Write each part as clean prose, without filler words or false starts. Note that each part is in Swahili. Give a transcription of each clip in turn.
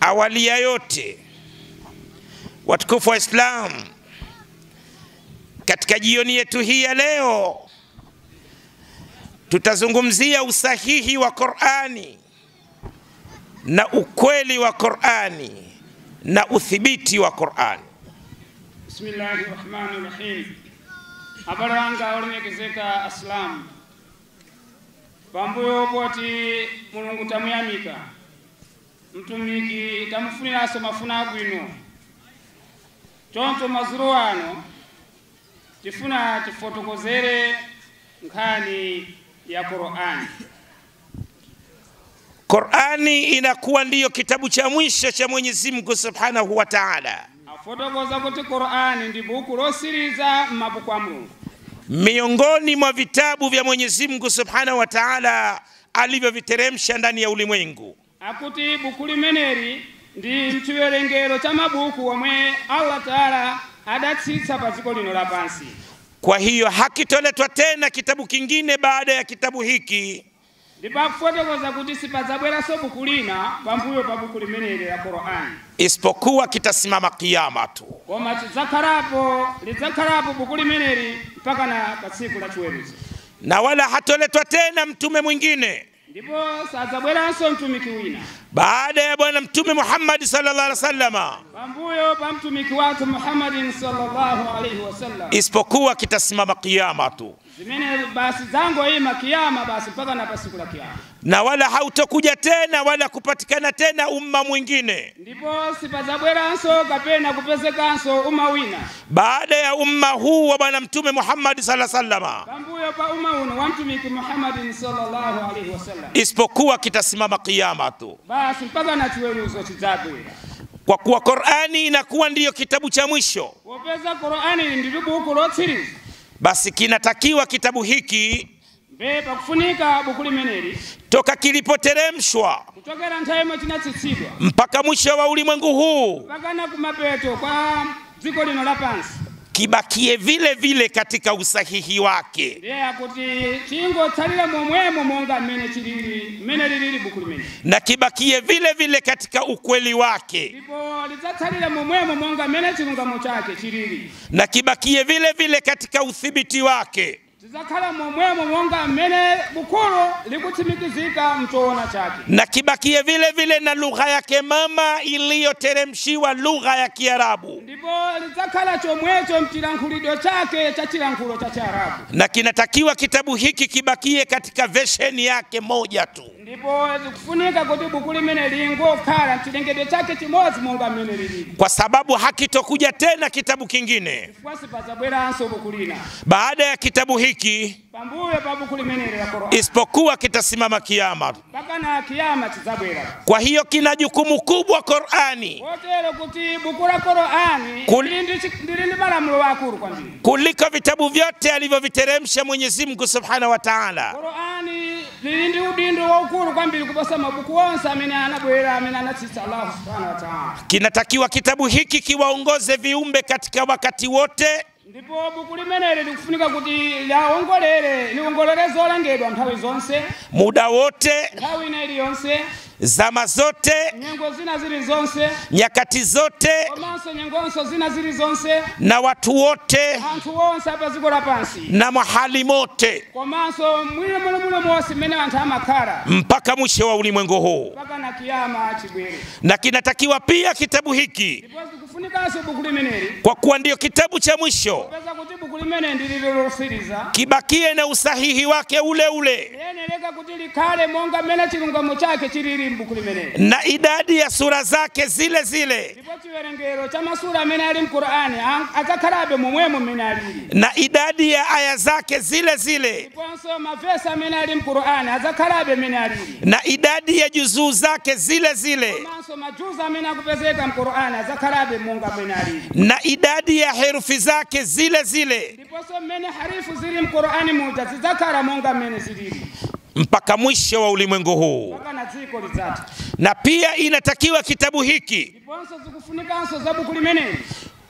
Awali ya yote, watukufu wa Islam, katika jioni yetu hii ya leo tutazungumzia usahihi wa Qur'ani na ukweli wa Qur'ani na uthibiti wa Qur'ani. Bismillahirrahmanirrahim. Abaranga olemekezeka Islam. Pambuyo poti Mulungu tamuyamika. Mtumiki tamufunira asomafuna bwino. Tonto mazuruano tifuna tifotokozere nkhani ya Qur'ani. Qur'ani inakuwa ndiyo kitabu cha mwisho cha Mwenyezi Mungu Subhanahu wa Ta'ala. Afotokoza kuti Qur'ani ndi buku losiriza mabuku a Mulungu. Miongoni mwa vitabu vya Mwenyezi Mungu Subhanahu wa Ta'ala alivyoviteremsha ndani ya ulimwengu. Akuti buku limeneri ndi mchiwerengero cha mabuku omwe Allah Ta'ala adatsitsa pa dziko lino lapansi. Kwa hiyo hakitoletwa tena kitabu kingine baada ya kitabu hiki. Ndipakufotokoza kuti sipadzabweranso buku lina pambuyo pa buku limeneri la Qur'ani, isipokuwa kitasimama kiyama tu. Koma lidzakhalapo buku limeneri mpaka na pa tsiku la chiweruzo. Na wala hatoletwa tena mtume mwingine, ndipo sadzabweranso mtumiki wina baada ya bwana mtume Muhammad sallallahu alaihi wasallam, pambuyo pa mtumiki wake Muhammadin sallallahu alaihi wasallam, isipokuwa kitasimama kiyama tu. Zimene basi zango ima kiyama basi mpaka na siku la kiyama. Na wala hautokuja tena wala kupatikana tena umma mwingine, ndipo sipadzabweranso kapena kupezekanso umma wina baada ya umma huu wa bwana mtume Muhammad sallallahu alaihi wasallam, pambuyo pa umma uno wa mtumiki Muhammadin sallallahu alaihi wasallam, isipokuwa kitasimama kiyama tu. Basi mpaka na chiweruzo chidzabwera. Kwa kuwa Qur'ani inakuwa ndiyo kitabu cha mwisho, popeza Qur'ani ndi buku lotsiriza, basi kinatakiwa kitabu hiki pakufunika buku limeneri toka kilipoteremshwa kutokera nthawi chinatsitsidwa mpaka mwisho wa ulimwengu huu, mpaka na kumapeto kwa dziko lino lapansi, kibakie vile vile katika usahihi wake. ndiye kuti chingotsalira momwemo monga mmene lili buku limeneri, na kibakie vile vile katika ukweli wake, ndipo lidzatsalira momwemo monga mmene chilungamo chake chilili, na kibakie vile vile katika uthibiti wake, zidzakhala momwemo monga mmene bukulo likutsimikizika mchoona chake, na kibakie vile vile na lugha yake mama iliyoteremshiwa, lugha ya Kiarabu, ndipo lidzakhala chomwecho mchilankhulido chake cha chilankhulo cha Kiarabu. Na kinatakiwa kitabu hiki kibakie katika version yake moja tu, ndipo kufunika kuti buku limene lingokhala mchilengedwe chake chimodzi monga mmene lili, kwa sababu hakitokuja tena kitabu kingine padzabweranso buku lina baada ya kitabu hiki, pambuyo pa buku limeneli la Qur'ani, isipokuwa kitasimama kiyama mpaka na kiyama chidzabwera. Kwa hiyo kina jukumu kubwa Qur'ani, kotero kuti buku la Qur'ani ndili malamulo akulu kwambiri kuliko vitabu vyote alivyoviteremsha Mwenyezi Mungu Subhanahu wa Ta'ala. Qur'ani lili ndi udindo waukulu kwambiri kuposa mabuku onse amene anabwera, amene anatsitsa Allah Subhanahu wa Ta'ala. Kinatakiwa kitabu hiki kiwaongoze viumbe katika wakati wote, ndipo buku limeneli likufunika kuti liongolere zolengedwa nthawi zonse, muda wote, nthawi ina iliyonse, zama zote, nyengo zina zili zonse, nyakati zote, komanso nyengonso zina zili zonse, na watu wote, anthu onse apa dziko lapansi, na mahali mote, komanso muno monse mmene anthu amakhala, mpaka mwisho wa ulimwengu huu. mpaka na kiyama chibwere. Na kinatakiwa pia kitabu hiki, ndipo zikufunikanso buku limeneli, kwa kuwa ndiyo kitabu cha mwisho, popeza kuti buku limene ndili losiriza, kibakie na usahihi wake ule ule, liyeneleka kuti likhale monga mmene chilungamo chake chilili m'buku limeneli, na idadi ya sura zake zile zile, ndipo chiwerengero cha masura amene ali m'Qur'ani adzakhalabe momwemo mmene alili, na idadi ya aya zake zile zile, ndiponso mavesi amene ali m'Qur'ani adzakhalabe mmene alili, na idadi ya juzuu zake zile zile, komanso majuzu amene akupezeka m'Qur'ani adzakhalabe monga mmene alili, na idadi ya herufi zake zile zile, ndiponso mmene harifu zili m'Qur'ani muja zidzakhala monga mmene zilili mpaka mwisho wa ulimwengu huu. mpaka na dziko lidzatha. Na pia inatakiwa kitabu hiki Ndiponso zikufunikanso za buku limeneli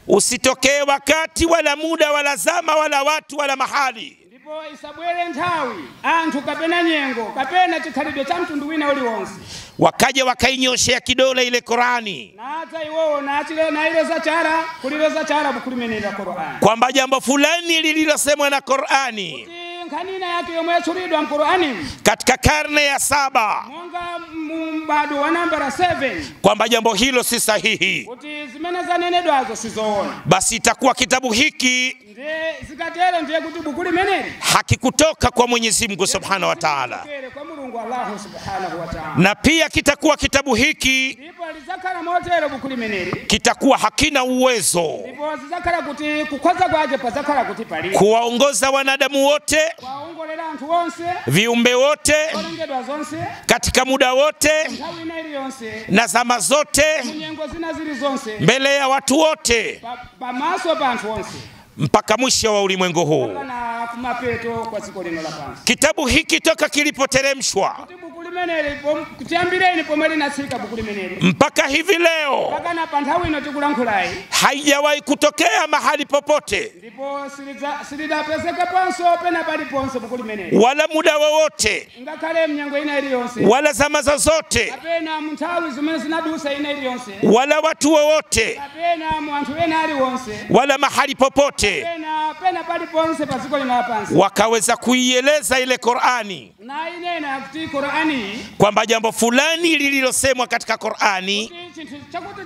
usitokee wakati wala muda wala zama wala watu wala mahali ndipo isabwere nthawi anthu kapena nyengo kapena chikhalidwe cha mtundu wina uliwonse wakaja wakainyoshea kidole ile Qur'ani naata iwowo nachile nailoza chara kuliloza chara bukulimenera Qur'ani kwamba jambo fulani lililosemwa na Qur'ani kanina yake yomwe chulidwa mqur'ani katika karne ya 7 monga mbado wa nambara 7 kwamba jambo hilo si sahihi, kuti zimene zanenedwazo sizoona, basi itakuwa kitabu hiki ndiye zikatero ndiye kuti bukuli meneli hakikutoka kwa Mwenyezi Mungu Subhanahu wa Ta'ala, kwa Mungu Allah Subhanahu wa Ta'ala, na pia kitakuwa kitabu hiki ndipo alizakala motero bukuli meneli kitakuwa hakina uwezo ndipo zizakala kuti kukoza kwaje pazakala kuti pali kuwaongoza wanadamu wote, waongolera anthu onse, viumbe wote olengedwa zonse katika muda wote nthawi na iliyonse na zama zote nyengo zina zili zonse mbele ya watu wote pamaso pa anthu onse mpaka mwisho wa ulimwengu huu. na kumapeto kwa siku lino la pansi. Kitabu hiki toka kilipoteremshwa Bukuli meneli kutiambireni pomwe nasika bukuli meneli mpaka hivi leo mpaka na panthawi ino tikulankhulayi haijawahi kutokea mahali popote ndipo silidapezeka ponso pena pali ponse bukuli meneli wala muda wowote ngakhale mnyengo ina iliyonse wala zama zozote kapena munthawi zimene zinadusa ina iliyonse wala watu wowote kapena muanthu ena aliwonse wala mahali popote pena pali ponse pa dziko lino lapansi wakaweza kuieleza ile Qur'ani na inena kuti Qur'ani kwamba jambo fulani lililosemwa katika Qur'ani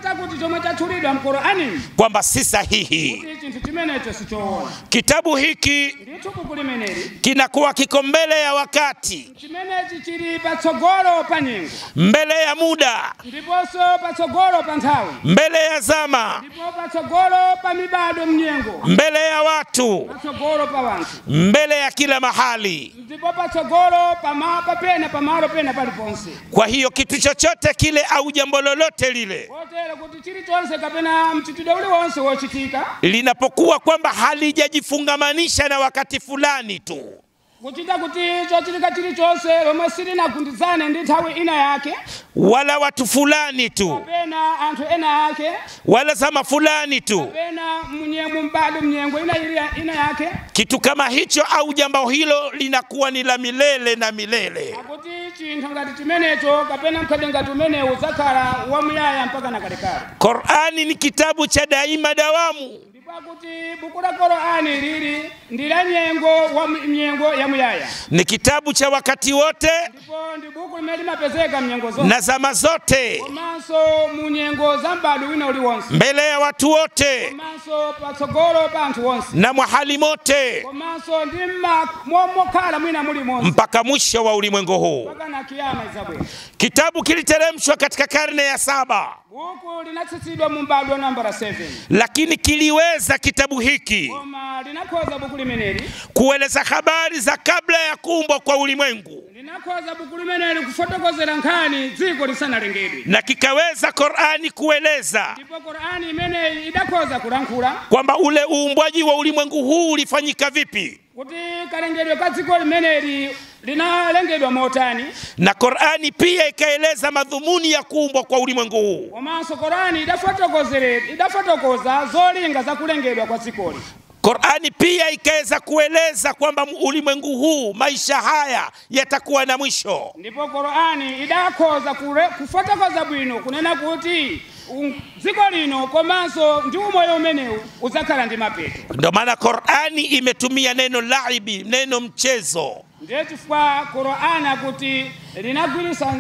chakuti chomwe chachulidwa mqur'ani kwamba si sahihi. chinthu chimenecho sichoona. Kitabu hiki Ndithu bukuli meneli kinakuwa kiko mbele ya wakati, chimenechi chili patsogolo pa nyengo, mbele ya muda, ndiponso patsogolo pa nthawi, mbele ya zama, ndipo patsogolo pa mibado mnyengo, mbele ya watu, patsogolo pa wanthu, mbele ya kila mahali. ndipo patsogolo pamalo pena paliponse. Kwa hiyo kitu chochote kile au jambo lolote lile Kotero kuti chilichonse kapena mchitidwe uliwonse wochitika linapokuwa kwamba halijajifungamanisha na wakati fulani tu, kuchita kuti chochitika chilichonse lomwe silinagundizane ndi nthawi ina yake wala watu fulani tu kapena anthu ena yake wala zama fulani tu, kapena mbado mnyengo ina yake, kitu kama hicho au jambo hilo linakuwa ni la milele na milele. akuti chinthu ngati chimenecho kapena mkhate ngati umenewu udzakhala wamuyaya mpaka na kalekale. Qur'ani ni kitabu cha daima dawamu, ndipo akuti buku la Qur'ani lili ndi la nyengo ya muyaya, ni kitabu cha wakati wote ndipo ndi buku limene limapezeka mnyengo zonse na zama zote, komanso mu nyengo za mbado wina uliwonse, mbele ya watu wote komanso patsogolo pa anthu onse, na mahali mote komanso ndi mokhala mwina mulimonse mpaka mwisho wa ulimwengu huu. mpaka na kiyama izabwera. Kitabu kiliteremshwa katika karne ya 7, Buku linatsitsidwa mu mbado wa nambara 7, lakini kiliweza kitabu hiki koma linakhoza buku limeneli kueleza habari za kabla ya kuumbwa kwa ulimwengu, linakhoza buku limeneli kufotokozera nkhani dziko lisanalengedwe, na kikaweza Qur'ani kueleza ndipo Qur'ani imeneyi idakhoza kulankhula kwamba ule uumbwaji wa ulimwengu huu ulifanyika vipi, kuti kalengedwe ka dziko limeneli linalengedwa motani, na Qur'ani pia ikaeleza madhumuni ya kuumbwa kwa ulimwengu huu. komanso Qur'ani idafotokoza zolinga za kulengedwa kwa dzikoli. Qur'ani pia ikaweza kueleza kwamba ulimwengu huu, maisha haya yatakuwa na mwisho, Ndipo Qur'ani idakhoza kufotokoza bwino kunena kuti dziko lino komanso ndi umoyo umenewu udzakhala ndi mapeto. ndio maana Qur'ani imetumia neno laibi, neno mchezo. Ndiye chifukwa Qur'ani akuti linagwirisa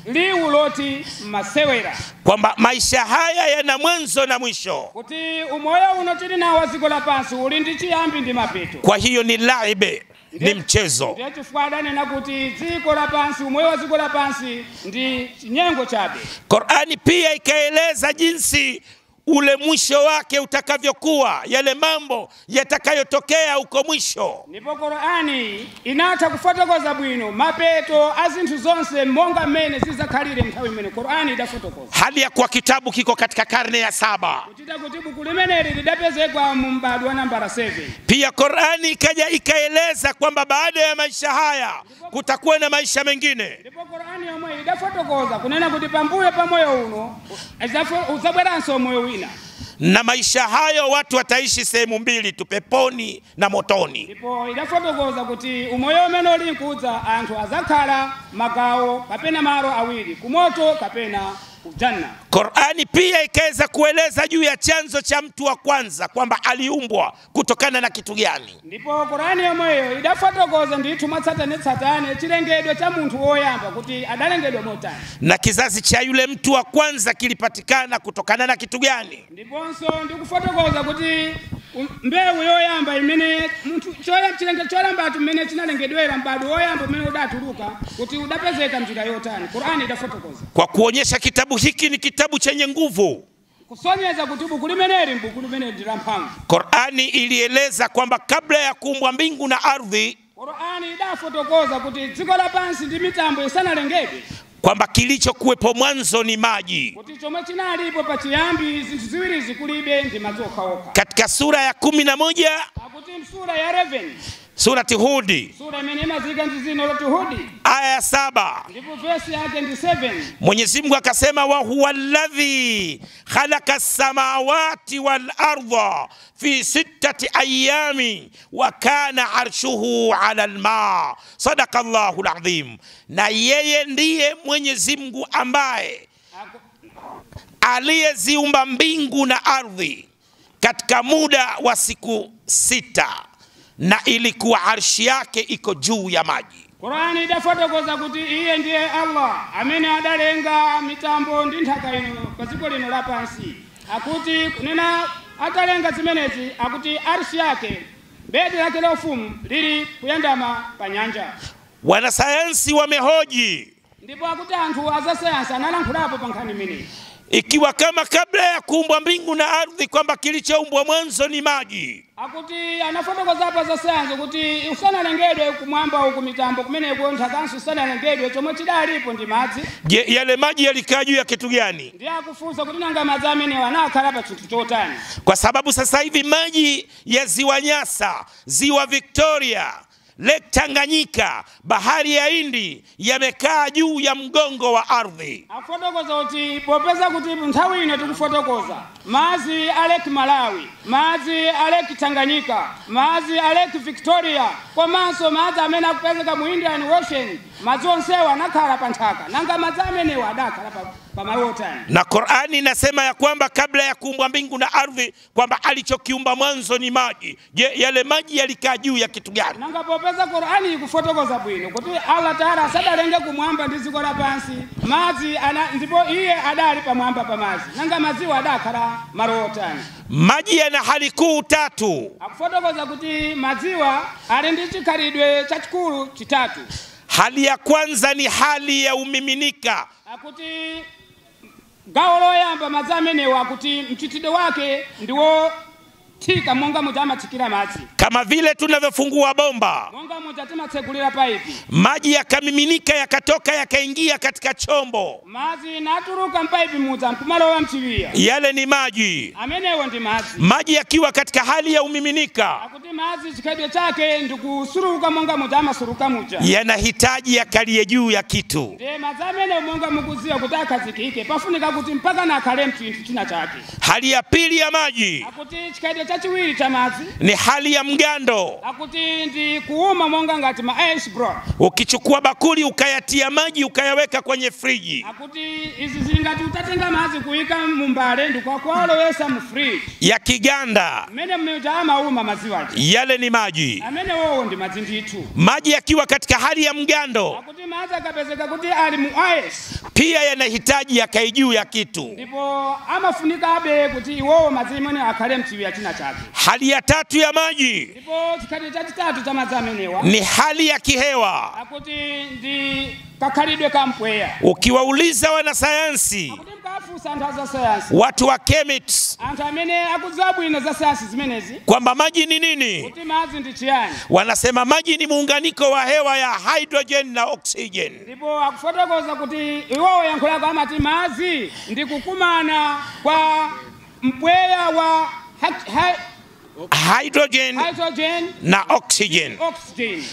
liwu loti masewera, kwamba maisha haya yana mwanzo na mwisho, kuti umoyo uno tili nawo wa dziko lapansi uli ndi chiyambi ndi mapeto. kwa hiyo ni laibe, ni mchezo. Ndiye chifukwa adanena kuti dziko lapansi, umoyo wa dziko lapansi ndi chinyengo chabe. Qur'ani pia ikaeleza jinsi ule mwisho wake utakavyokuwa, yale mambo yatakayotokea huko mwisho. Ndipo Qur'ani inatha kufotokoza bwino mapeto a zinthu zonse monga mmene zizakhalire nthawi imene Qur'ani idafotokoza. Hali ya kuwa kitabu kiko katika karne ya 7. Kuchita kuti buku limeneli lidapezekwa mu mbado wa nambara 7. Pia Qur'ani ikaja ikaeleza kwamba baada ya maisha haya kutakuwa na maisha mengine. Ndipo Qur'ani yomwe idafotokoza kunena kuti pambuyo pa moyo uno uzabweranso moyo wina. Na maisha hayo watu wataishi sehemu mbili tu, peponi na motoni. Ndipo idafotokoza kuti umoyo umene uli nkudza anthu azakhala magawo kapena malo awiri, kumoto kapena kujanna. Qur'ani pia ikaweza kueleza juu ya chanzo cha mtu wa kwanza kwamba aliumbwa kutokana na kitu gani. Ndipo Qur'ani yomweyo idafotokoza ndithu mwatsatane chilengedwe cha munthu woyamba kuti adalengedwa motani. Na kizazi cha yule mtu wa kwanza kilipatikana kutokana na kitu gani. Ndiponso ndikufotokoza kuti mbewu yoyamba imene munthu chilengedwe choyamba imene chinalengedwera mbadu woyamba umene udatuluka kuti udapezeka njira yotani. Qur'ani idafotokoza. Kwa kuonyesha kitabu hiki ni kitabu chenye nguvu. Kusonyeza kuti buku limeneli buku limene ndila mphamvu. Qur'ani ilieleza kwamba kabla ya kuumbwa mbingu na ardhi, Qur'ani idafotokoza kuti dziko lapansi ndi mitambo isanalengedwe, kwamba kilichokuwepo mwanzo ni maji. kuti chomwe chinalipo pachiyambi zinthu ziwiri zikulibe ndi madzi okhaokha. Katika sura ya 11 akuti msura ya 11 surati Hudi, sura imene imazika ndi zina loti Hudi, aya ya 7, ndipo verse yake ndi 7. Mwenyezi Mungu akasema wa huwa alladhi khalaqa as-samawati wal arda fi 6 ayami wa kana arshuhu ala al-ma. Sadaqa Allahu al-azim. Na yeye ndiye Mwenyezi Mungu ambaye aliyeziumba mbingu na ardhi katika muda wa siku 6, na ilikuwa arshi yake iko juu ya maji. Qur'ani idafotokoza kuti iye ndiye Allah amene adalenga mitambo ndi nthaka ino pa dziko lino lapansi. Akuti kunena atalenga zimenezi, akuti arshi yake bedi lake la ufumu lili kuyandama pa nyanja. Wanasayansi wamehoji, ndipo akuti anthu azasayansi analankhulapo pa nkhani imeneyi, ikiwa kama kabla ya kuumbwa mbingu na ardhi kwamba kilichoumbwa mwanzo ni maji. akuti anafotokoza hapa za sayansi kuti usanalengedwe kumwamba uku mitambo kumene kuontha kanso usanalengedwe chomwe chidalipo ndi madzi. Je, yale maji yalikaa juu ya kitu gani? Ndiye akufunsa kuti nanga madzi amene wanakhala pa chinthu chotani. Kwa sababu sasa hivi maji ya ziwa Nyasa, ziwa Victoria, Lake Tanganyika, bahari ya Hindi yamekaa juu ya mgongo wa ardhi. Afotokoza kuti popeza kuti nthawi ino tikufotokoza madzi a Lake Malawi, madzi a Lake Tanganyika, madzi a Lake Victoria, komanso madzi amene akupezeka mu Indian Ocean, madzi onsewa anakhala pa nthaka. Nanga madzi amenewa adakhala pa malo otani. Na Qur'ani inasema ya kwamba kabla ya kuumbwa mbingu na ardhi kwamba alichokiumba mwanzo ni maji. Je, yale maji yalikaa juu ya kitu gani? Nanga popeza Qur'ani ikufotokoza bwino kuti Allah Taala sadalenge kumwamba ndi dziko lapansi, madzi ndipo iye adali pamwamba pa madzi. Nanga madziwo adakhala malo otani. Maji yana hali kuu 3. Akufotokoza kuti madziwa ali ndi chikhalidwe chachikulu chitatu. Hali ya kwanza ni hali ya umiminika. Akuti gawo loyamba madzi amenewa akuti mchitidwe wake ndiwo tika monga muja amachikira madzi. Kama vile tunavyofungua bomba, Monga muja timatsegulira paipi, maji yakamiminika yakatoka yakaingia katika chombo. madzi natuluka mpaipi muja nkumalowa mchiwiya. Yale ni maji. Amenewo ndi madzi. Maji yakiwa katika hali ya umiminika, Akuti madzi chikhalidwe chake ndikusuruka monga muja amasuruka muja. yanahitaji yakalie juu ya kitu. Ndiye madzi amenewo monga mukuziwa kuti akhazikike pafunika kuti mpaka nakhale mchinthu china chake. Hali ya pili ya maji Akuti chikhalidwe chachiwiri cha madzi ni hali ya mgando. akuti ndi kuuma monga ngati ma ice block. Ukichukua bakuli ukayatia maji ukayaweka kwenye friji, Akuti izi zili ngati utatenga madzi kuyika mumbale ndikukwalowesa mu fridge. ya kiganda, Amene mmeja amauma madziwo ake. yale ni maji. Amene wowo ndi madzi ndithu. Maji yakiwa katika hali ya mgando Akuti madzi akapezeka kuti ali mu ice, pia yanahitaji yakae juu ya kitu. ndipo amafunikabe kuti iwowo madzi amene akhale mchiwiya china chake. Hali ya tatu ya maji Ndipo chikhalidwe chachitatu cha madzi amenewa ni hali ya kihewa. akuti ndi kakhalidwe ka mpweya. Ukiwauliza wanasayansi, Akuti mkafunsa anthu za sayansi, watu wa chemits, anthu amene akudziwa bwino za sayansi zimenezi, kwamba maji ni nini, kuti madzi ndi chiyani, wanasema maji ni muunganiko wa hewa ya hydrogen na oxygen. ndipo akufotokoza kuti iwowo yankho lako amati madzi ndi kukumana kwa mpweya wa Hydrogen hydrogen na oxygen. oxygen.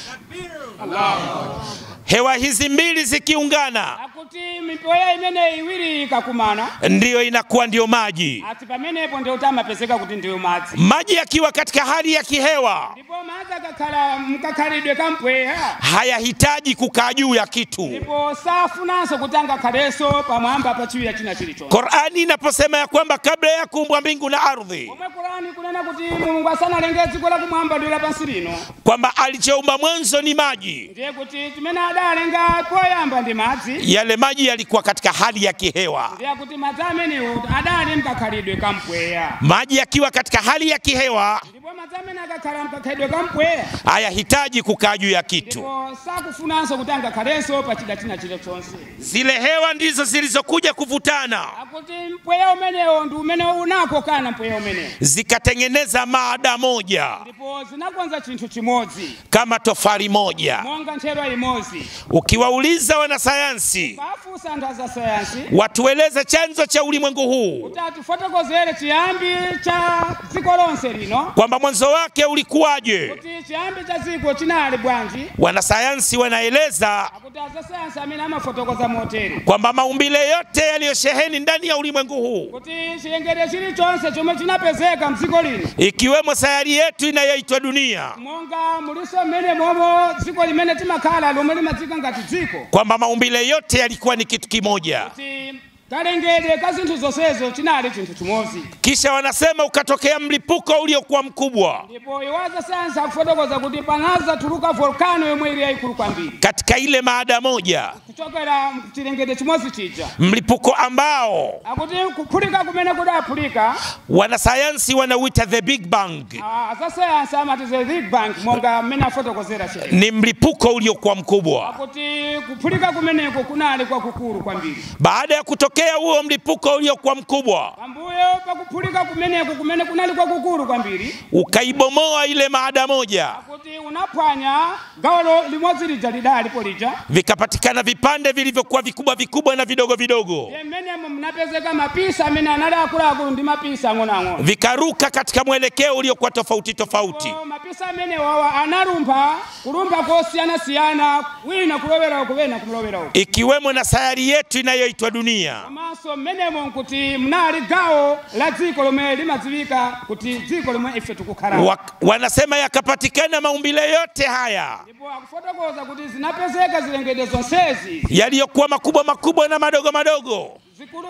hewa hizi mbili zikiungana akuti mipoya imene iwiri ikakumana ndio inakuwa ndio maji. ati pamenepo ndio utamapezeka kuti ndio madzi. Maji yakiwa katika hali ya kihewa, Ndipo madzi akakhala mkakhalidwe kampweya, hayahitaji kukaa juu ya kitu. ndipo safunanso kuti angakhaleso pamwamba pa chiwira china chilichonse. Qur'ani inaposema ya kwamba kabla ya kuumbwa mbingu na ardhi, Omwe Qur'ani kunena kuti Mulungu asanalenge dziko la kumwamba ndi la pansi lino, kwamba alichoumba mwanzo ni maji. ndiye kuti chimene adalenga poyamba ndi madzi. Yale maji yalikuwa katika hali ya kihewa. Ndiye kuti madzi amenewo adali mkakhalidwe kampweya. Maji yakiwa katika hali ya kihewa, Ndipo madzi amene akakhala mkakhalidwe kampweya, hayahitaji kukaa juu ya kitu. ndipo sakufunanso kuti angakhalenso pa chida china chilichonse. Zile hewa ndizo zilizokuja kuvutana, Akuti mpweya umenewo ndi umene unakokana mpweya umenewo, zikatengeneza maada moja ndipo zinakonza chinthu chimodzi kama tofali moja. monga ntchito imodzi. Ukiwauliza wanasayansi Pafusa anthu za sayansi watueleze chanzo cha ulimwengu huu, kuti atifotokozere chiyambi cha dziko lonse lino, kwamba mwanzo wake ulikuwaje, kuti chiyambi cha dziko chinali bwanji, wanasayansi wanaeleza akuti azasayansi amene amafotokoza motere kwamba maumbile yote yaliyosheheni ndani ya ulimwengu huu, kuti chilengedwe chilichonse chomwe chinapezeka mdziko lino, ikiwemo sayari yetu inayoitwa dunia, monga muliso mmene momo dziko limene timakhala lomwe limadzika ngati dziko, kwamba maumbile yote yalikuwa ni kitu kimoja. kuti kalengedwe ka zinthu zonsezo chinali chinthu chimodzi. Kisha wanasema ukatokea mlipuko uliokuwa mkubwa Ndipo iwaza sayansi akufotokoza kuti panaza tuluka volcano yomwe ili yayikulu kwambiri katika ile maada moja, kuchokera chilengedwe chimodzi chija, mlipuko ambao akuti kuphulika kumene kudaphulika wanasayansi wanauita the Big Bang. azasayansi amati the Big Bang monga mmene afotokozera shehe, Ni mlipuko uliokuwa mkubwa. akuti kuphulika kumeneko kunali kwakukulu kwambiri. Baada ya kutokea huo mlipuko uliokuwa mkubwa, Pambuyo pakuphulika kumeneko kumene kunali kwakukulu kwambiri, ukaibomoa ile maada moja, akuti unaphwanya gawo limodzi lija lidalipo lija, vikapatikana vipande vilivyokuwa vikubwa vikubwa na vidogo vidogo, mmenemo mnapezeka mapisa amene anali akuluakulu ndi mapisa ang'onoang'ono, vikaruka katika mwelekeo uliokuwa tofauti tofauti. mapisa amene wawa analumpha kulumpa kosiyanasiyana, wina kulowera uko wina kulowera uko, Ikiwemo na sayari yetu inayoitwa dunia, komanso mmenemo nkuti mnali gawo la dziko lomwe limadziwika kuti dziko lomwe ife tikukhala. wanasema yakapatikana maumbile yote haya Ndipo akufotokoza kuti zinapezeka zilengedwe zonsezi, yaliyokuwa makubwa makubwa na madogo madogo,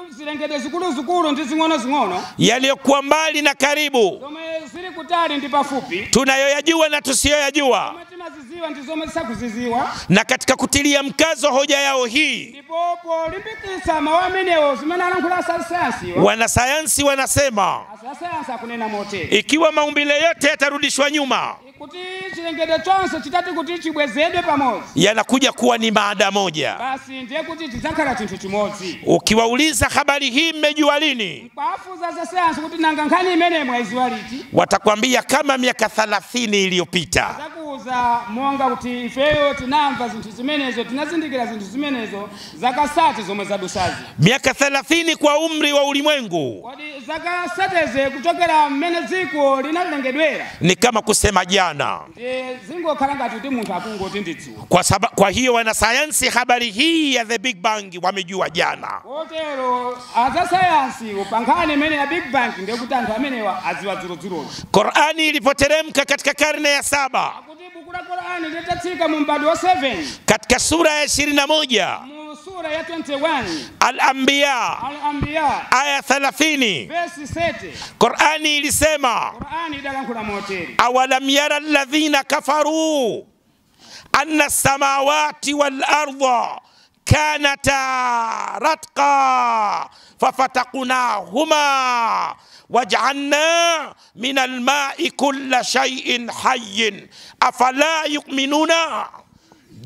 zilengedwe zikulu ndi zing'ono, yaliyokuwa mbali na karibu, zomwe zili kutali ndi pafupi, tunayoyajua na tusiyoyajua. zomwe timaziziwa ndi zomwe tisakuziziwa. Na katika kutilia mkazo hoja yao hii, Ndipo polimbikitsa mawu amenewo zimene alankhula asasayansiwa, wanasayansi wanasema asasayansi akunena motere ikiwa maumbile yote yatarudishwa nyuma, kuti chilengedwe chonse chitati kuti chibwezedwe pamodzi, yanakuja kuwa ni maada moja. basi ndiye kuti chidzakhala chinthu chimodzi. Ukiwauliza habari hii mmejua lini, Pafuza asasayansi kuti nanga nkhani imene mwayiziwa liti, watakwambia kama miaka 30 iliyopita. zakuuza monga kuti ifeyo tinamva zinthu zimenezo, tinazindikira zinthu zimenezo zaka sati zomwe zadusazi. Miaka 30 kwa umri wa ulimwengu Kodi zaka sateze kuchokera mmene dziko linalengedwera, ni kama kusema jana. zingokhala ngati kuti munthu akungoti ndidziwa. Kwa hiyo wanasayansi habari hii ya the Big Bang wamejua jana. Kotero azasayansi pankhani imene ya Big Bang ndiye kuti anthu amenewa adziwa dzurodzurozi. Qur'ani ilipoteremka katika karne ya 7 Akuti buku la Qur'ani litatsika mu mbado wa 7 katika sura ya 21 mu sura ya 21 Al-Anbiya Al-Anbiya aya 30, verse 7, Qur'ani ilisema Qur'ani idalankhula motere: awalam yara alladhina kafaru anna as-samawati wal arda kanata ratqa fafataqnahuma waj'alna min al-ma'i kulla shay'in hayyin afala yu'minuna.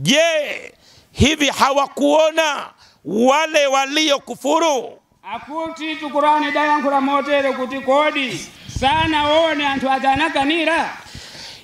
Je, hivi hawakuona wale waliokufuru? Akuti Qur'ani idalankhula motere kuti kodi sanaone anthu adzanakanira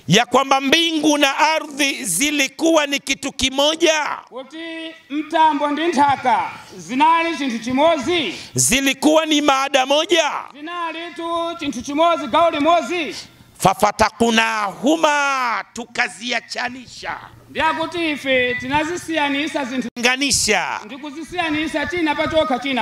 ya kwamba mbingu na ardhi zilikuwa ni kitu kimoja, kuti mtambo ndi nthaka zinali chinthu chimodzi, zilikuwa ni maada moja. zinali tu chinthu chimodzi, gawo limodzi. fafataknahuma, tukaziachanisha. Ndiakuti ife tinazisiyanisa zinthu Tenganisha. ndikuzisiyanisa china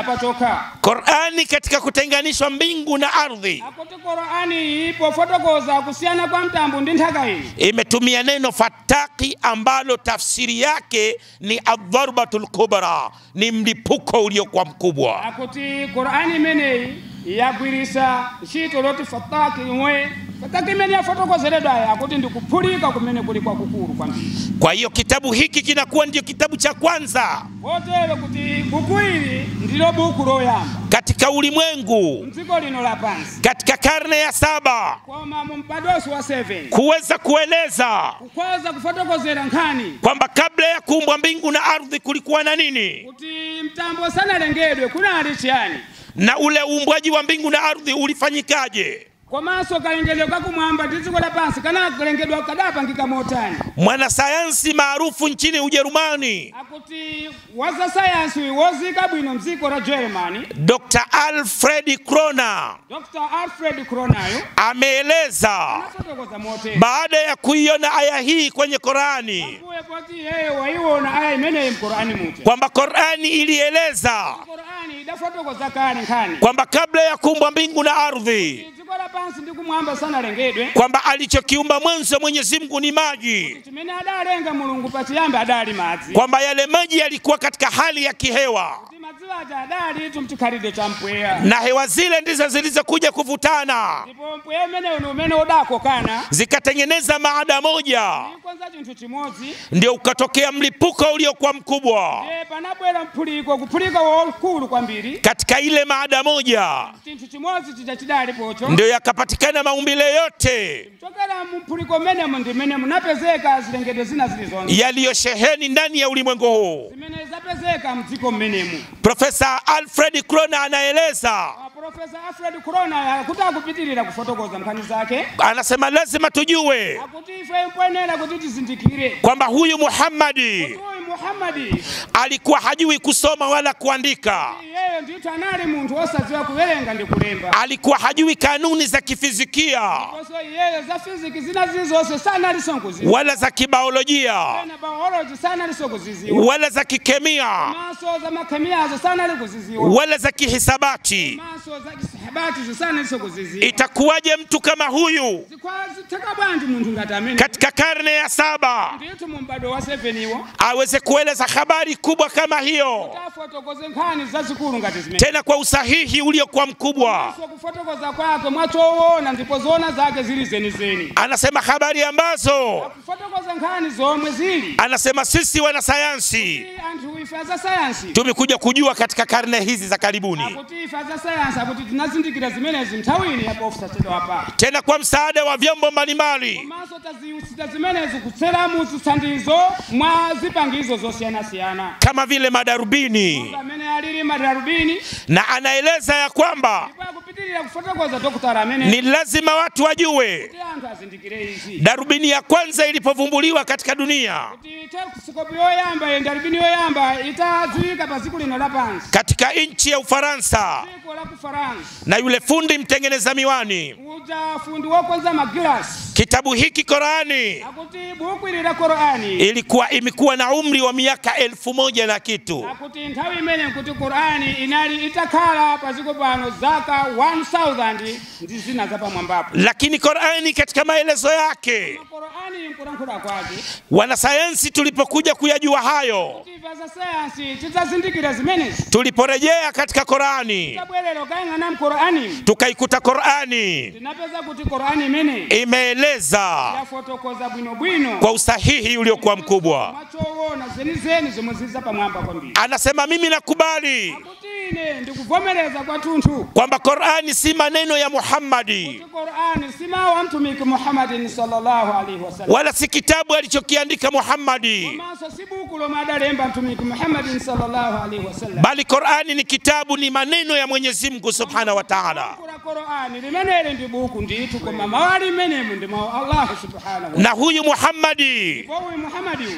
pachoka. Qur'ani katika kutenganishwa mbingu na ardhi Akuti Qur'ani ipo fotokoza kusiana kwa mtambo ndi nthaka hii. imetumia neno fataki ambalo tafsiri yake ni adharbatul kubra, ni mlipuko uliokuwa mkubwa. Akuti Qur'ani imeneyi yagwirisa ntchito loti fataki imwe fataki imene yafotokozeredwa akuti ndikuphulika kumene kuli kwa kukulu kwambiri. Kwa hiyo kitabu hiki kinakuwa ndio kitabu cha kwanza Kotero kuti buku ili ndilo buku loyamba katika ulimwengu mdziko lino lapansi katika karne ya 7 koma mu mpadosi wa 7 kuweza kueleza kukhoza kufotokozera nkhani kwamba kabla ya kuumbwa mbingu na ardhi kulikuwa na nini, kuti mtambo sanalengedwe kunali chiyani, na ule uumbwaji wa mbingu na ardhi ulifanyikaje. komanso kalengedwe kakumwamba ndi dziko lapansi kanalengedwa kadapangika motani. Mwanasayansi maarufu nchini Ujerumani Akuti waza sayansi wozika bwino mdziko la Germany, Dr. Alfred Kroner Dr. Alfred Kroner ameeleza anafotokoza mote baada ya kuiona aya hii kwenye Qur'ani kuwe poti yeye waiona aya imene mqur'ani muti kwamba Qur'ani ilieleza Qur'ani idafotokoza kale nkhani kwamba kabla ya kuumbwa mbingu na ardhi dziko lapansi ndi kumwamba sanalengedwe, kwamba alichokiumba mwanzo Mwenyezi Mungu ni maji, chimene adalenga Mulungu pachiyambi adali madzi, kwamba yale maji yalikuwa katika hali ya kihewa kuti madzi aja adali tumchikhalidwe cha mpweya, na hewa zile ndizo zilizokuja kuvutana ndipo mpweya umene udakokana zikatengeneza maada moja, ikonza chinthu chimodzi, ndio ukatokea mlipuko uliokuwa mkubwa. panabwera mphuliko kuphulika waukulu kwambiri Katika ile maada moja chinthu chimodzi chija chidali pocho, ndio yakapatikana maumbile yote chokera mphuliko mmenemo ndimene munapezeka zilengedwe zina zilizonse yaliyosheheni ndani ya ulimwengu huu. zimene zapezeka mdziko mmenemu. Profesa Alfred Kroner anaeleza, Profesa Alfred Kroner akuti akupitirira kufotokoza nkhani zake, anasema lazima tujue akuti ife mpwenera kuti tizindikire kwamba huyu Muhammadi huyu Muhammadi alikuwa hajui kusoma wala kuandika, yeye ndithu anali munthu osadziwa kuwerenga ndi kulemba, alikuwa hajui kanuni za kifizikia koso yeye za fiziki zina zilizonse sanaliso kuziziwa, wala za kibiolojia na biology sanaliso kuziziwa, wala za kikemia maso za makhemiazo sanali kuziziwa, wala za kihisabati. maso za hisabati sanaliso kuziziwa. Itakuwaje mtu kama huyu Zikwaziteka bwanji munthu ngati amene katika karne ya 7 ndithu mu m'bado wa 7 iwo aweze kueleza habari kubwa kama hiyo, tafotokoze nkhani zazikulu ngati zimene, tena kwa usahihi uliokuwa mkubwa? so kufotokoza kwake mwachoona ndipo zoona zake zili zenizeni, Anasema habari ambazo, kufotokoza nkhani zomwe zili anasema sisi wanasayansi anthu ife za sayansi tumekuja kujua katika karne hizi za karibuni, akuti ife za sayansi akuti tinazindikira zimenezi mthawini yapofusa chedo apa, tena kwa msaada wa vyombo mbalimbali maso tazihusita zimenezi kutseramu zitsandizo mwa zipangizo zosiyanasiyana kama vile madarubini, amene alili madarubini, na anaeleza ya kwamba ndipo akupitirira kufotokoza dokotala amene ni lazima watu wajue kuti anthu azindikire izi, darubini ya kwanza ilipovumbuliwa katika dunia kuti telescope yoyamba darubini yoyamba itadziwika pa dziko lino lapansi katika nchi ya Ufaransa, dziko la Kufaransa, na yule fundi mtengeneza miwani. uja fundi wokonza magilasi. Kitabu hiki Qur'ani Akuti buku ili la Qur'ani imekuwa na umri wa miaka 1000 na kitu, akuti nthawi imene kuti Qur'ani inali itakhala paziko pano zaka 1000 ndi zina zapamwambapo, lakini Qur'ani katika maelezo yake, Qur'ani nkulankhula kwake, wanasayansi tulipokuja kuyajua hayo, kuti za sayansi tizazindikira zimenezi, tuliporejea katika Qur'ani tabwerero kayang'ana mqur'ani tukaikuta Qur'ani tinapeza kuti Qur'ani imene imeeleza yafotokoza bwinobwino kwa usahihi uliokuwa mkubwa. mwachoona zenizeni zomwe ziza pamwamba kwambiri. Anasema mimi nakubali Akuti ine ndikuvomereza kwathunthu kwamba Qur'ani si maneno ya Muhammadi kuti Qur'ani si mawu a mtumiki Muhammadin sallallahu alaihi wasallam, wala si kitabu alichokiandika Muhammadi, maso si buku lomwe adalemba mtumiki Muhammadin sallallahu alaihi wasallam, bali Qur'ani ni kitabu, ni maneno ya Mwenyezi Mungu Subhanahu wa Ta'ala. Kula Qur'ani limenele ndi buku nditu koma mawali menemu ndi mawu Allah subhanahu. Na huyu Muhammadi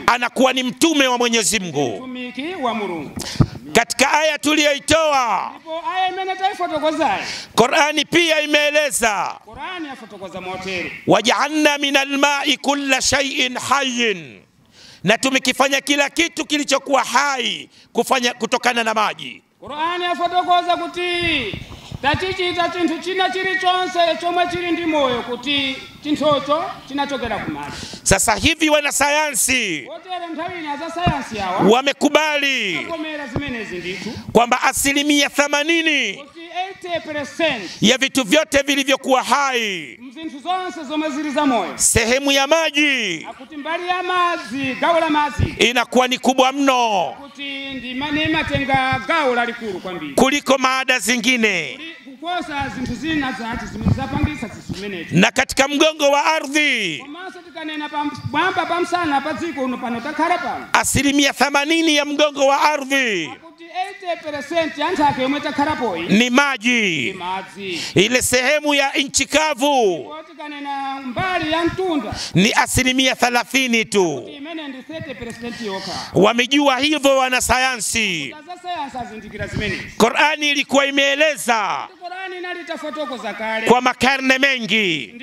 anakuwa ni mtume wa Mwenyezi Mungu. Mtumiki wa Mungu. Katika aya tuliyoitoa, ndipo aya imene taifotokoza, Qur'ani pia imeeleza, Qur'ani yafotokoza moteri, waja'alna minal ma'i kulla shay'in hayyin, na tumekifanya kila kitu kilichokuwa hai kutokana na maji. Qur'ani yafotokoza kuti tatichita chinthu china chilichonse chomwe chili ndi moyo kuti chinthocho chinachokera ku maji. Sasa hivi wanasayansi wamekubali kwamba 80% ya vitu vyote vilivyokuwa hai, sehemu ya maji inakuwa ni kubwa mno kuliko maada zingine. Na katika mgongo wa ardhi 80% ya mgongo wa ardhi ni maji. Ile sehemu ya nchi kavu ni 30% tu. Wamejua hivyo wanasayansi. Qur'ani ilikuwa imeeleza kwa makarne mengi,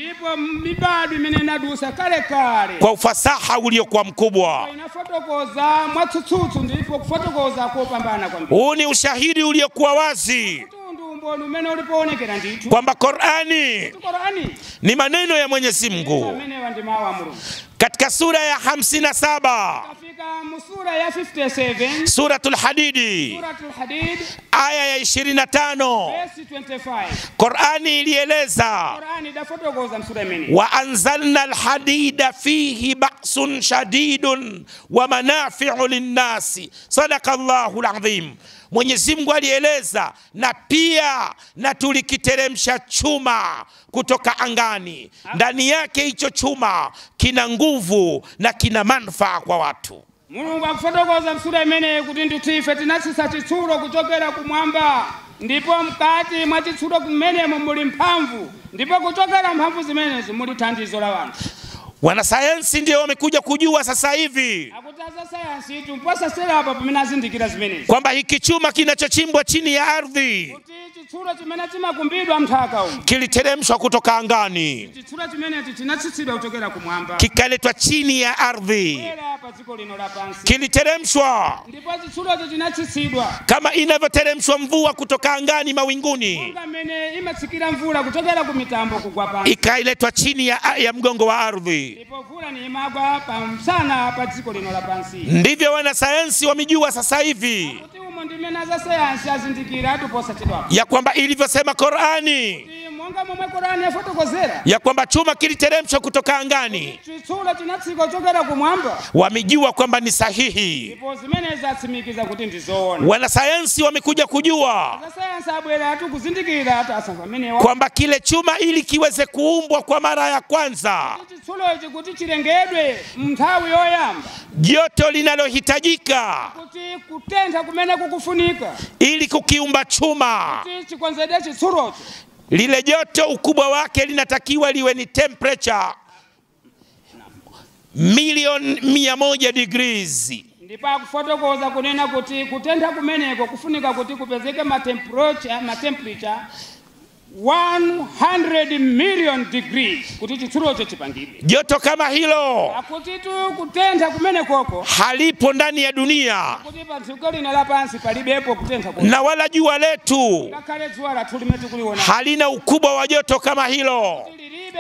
kwa ufasaha uliokuwa mkubwa. Huu ni ushahidi uliokuwa wazi kwamba Qur'ani ni maneno ya Mwenyezi Mungu. Katika sura ya 57, Suratul Hadidi, aya ya 25, Qur'ani ilieleza, wa anzalna alhadida fihi ba'sun shadidun wa manafi'u linnasi. Sadaqallahu alazim. Mwenyezi Mungu alieleza, na pia na tulikiteremsha chuma kutoka angani. Ndani yake hicho chuma kina nguvu na kina manufaa kwa watu. Mulungu akufotokoza msura imene kuti nditife tinasisa chitsuro kuchokera kumwamba, ndipo mkati mwa chitsuro kumenemo muli mphamvu, ndipo kuchokera mphamvu zimenezi muli thandizo la wanthu. Wanasayansi ndio wamekuja kujua sasa hivi kwamba hiki chuma kinachochimbwa chini ya ardhi kiliteremshwa kutoka angani, kikaletwa chini ya ardhi, kiliteremshwa kama inavyoteremshwa mvua kutoka angani mawinguni, ikailetwa chini ya mgongo wa ardhi. Ndivyo wanasayansi wamejua sasa hivi ya kwamba ilivyosema Qur'ani ya kwamba chuma kiliteremshwa kutoka angani, wamejua kwamba ni sahihi. Wanasayansi wamekuja kujua kwamba kile chuma ili kiweze kuumbwa kwa mara ya kwanza, joto linalohitajika ili kukiumba chuma, lile joto ukubwa wake linatakiwa liwe ni temperature 1,100,000 degrees. Ndipa kufotokoza kunena kuti kutenda kumeneko kufunika kuti kupezeke ma temperature 100 million degrees kuti chitsuro cho chipangidwe. Joto kama hilo akuti tu kutenda kumenekoko halipo ndani ya dunia, akuti panziko lina la pansi palibepo kutenda kwa, na wala jua letu ngakale jua la tulimetu kuliona halina ukubwa wa joto kama hilo.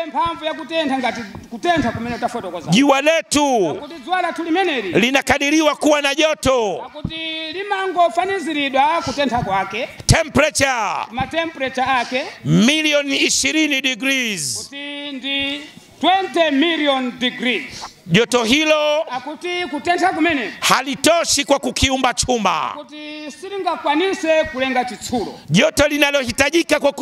Mpamvu ya kutenda ngati kutenda kumene tafotokoza. Jua letu akuti jua la tulimeneli linakadiriwa kuwa na joto, akuti limango faniziridwa kutenda kwake temperature ma temperature yake 1,020,000 degrees, kuti ndi 20 million degrees. Joto hilo akuti kutenda kumene halitoshi kwa kukiumba chuma, akuti silinga kwanise kulenga chitsuro. Joto linalohitajika kwa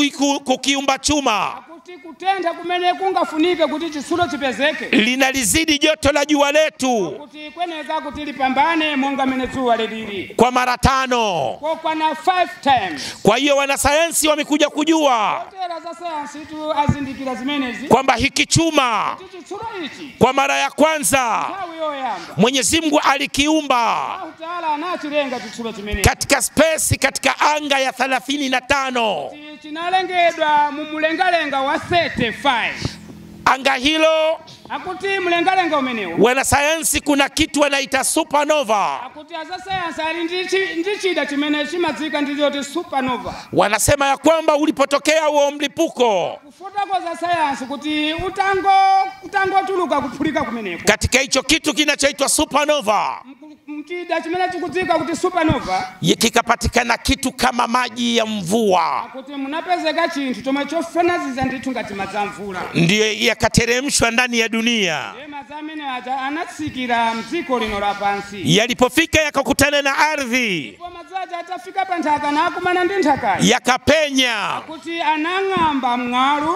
kukiumba chuma kuti kutentha kumene kungafunike kuti chitsulo chipezeke linalizidi joto la jua letu kuti kweneka kuti lipambane monga mene dzuwa lilili kwa mara 5. kwa kwana 5 times. Kwa hiyo wanasayansi wamekuja kujua Hotela za sayansi tu azindikira zimenezi kwamba hiki chuma kuti chitsulo ichi kwa mara ya kwanza nthawi yoyamba Mwenyezi Mungu alikiumba Allahu Taala anachilenga chitsulo chimenezi katika space, katika anga ya 35. chinalengedwa mu mulengalenga wa 35. Anga hilo akuti mulengalenga umenewo wanasayansi kuna kitu wanaita supernova. akuti azasayansi ali ndi chida chimene chimadzika ndizoti supernova. Wanasema ya kwamba ulipotokea huo mlipuko Kufotokoza sayansi kuti utangotuluka kuphulika kumeneko katika hicho kitu kinachoitwa supernova, mchida chimene chikudzika kuti supernova kikapatikana kitu kama maji ya mvua, akuti munapezeka chinthu chomwe chofananiza ndithu ngati madzi a mvula. ndiyo yakateremshwa ndani ya dunia. Madzi amene aja anatsikira mdziko lino lapansi. Yalipofika yakakutana na ardhi, Ndipo madzi aja atafika pa nthaka nakumana ndi nthakayi yakapenya. akuti anang'amba mng'alu.